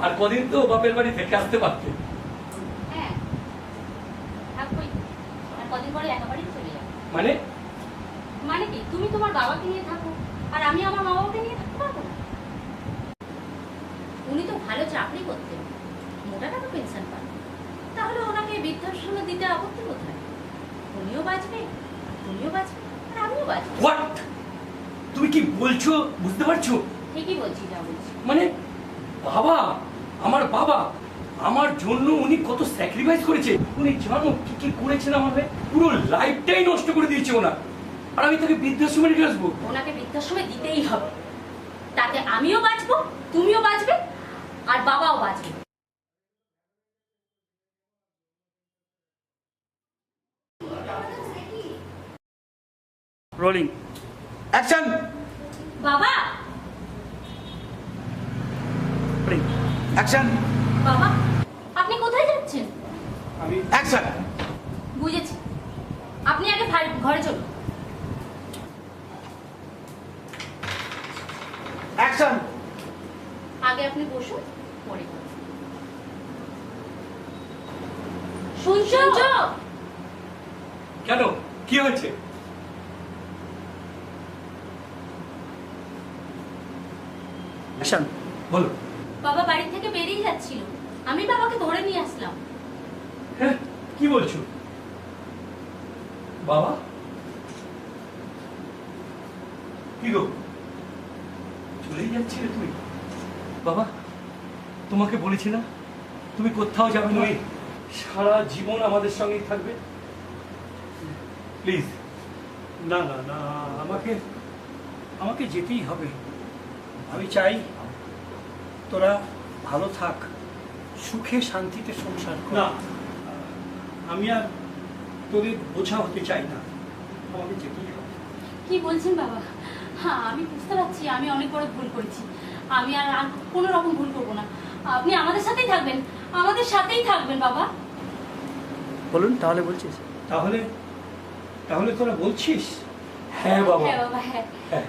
আর কদিন তো বাপের বাড়ি থেকে আসতে পারতে। হ্যাঁ থাকবোই, আর কদিন পরে একা বাড়ি চলে যাবো। মানে মানে কি, তুমি তোমার বাবাকে নিয়ে থাকো আর আমি আমার মা বাবাকে নিয়ে থাকতে পারবো না? উনি তো ভালো চাকরি করতেন, মোটা টাকা পেনশন পান, তাহলে ওনাকে বৃদ্ধাশ্রমে দিতে আপত্তি কোথায়? উনিও বাঁচবে, তুমিও বাঁচবে, আর আমিও বাঁচবো। হোয়াট? তুমি কি বলছো বুঝতে পারছো? ঠিকই বলছি যা বলছি। মানে বাবা, আমার বাবা আমার জন্য উনি কত স্যাক্রিফাইস করেছে। উনি জানো কি কি করেছেন আমার হয়ে? পুরো লাইফটাই নষ্ট করে দিয়েছে ওনার। আর আমি তাকে বৃদ্ধাশ্রমে রেখে আসবো? ওনাকে বৃদ্ধাশ্রমে দিতেই হবে, তাতে আমিও বাঁচবো, তুমিও বাঁচবে, আর বাবাও বাঁচবে। Rolling action. বাবা, অ্যাকশন। বাবা আপনি কোথায় যাচ্ছেন? আমি অ্যাকশন। বুঝেছি, আপনি আগে ঘরে চলুন। অ্যাকশন। আগে আপনি বসুন, পরে কথা। শুনছো? কেন, কি হয়েছে? অ্যাকশন, বলো। বাবা বাড়ি থেকে বেরিয়ে যাচ্ছিল, আমি বাবাকে ধরে নিয়ে আসলাম। হ্যাঁ, কি বলছো? বাবা, কি গো, চলেই যাচ্ছিলে তুমি? বাবা, তোমাকে বলেছি না তুমি কোথাও যাবে না, সারা জীবন আমাদের সঙ্গেই থাকবে। প্লিজ। না না না, আমাকে আমাকে যেতেই হবে। আমি চাই তোরা ভালো থাক, সুখে শান্তিতে সংসার কর। না, আমি আর তোদের বোঝা হতে চাই না, আমাকে যেতেই হবে। কি বলছেন বাবা? হ্যাঁ আমি বুঝতে পারছি আমি অনেক বড় ভুল করেছি, আমি আর কোনো রকম ভুল করবো না। আপনি আমাদের সাথেই থাকবেন, আমাদের সাথেই থাকবেন বাবা। বলুন তাহলে বলছিস? তাহলে তাহলে তোরা বলছিস? হ্যাঁ বাবা, হ্যাঁ বাবা, হ্যাঁ। হ্যাঁ।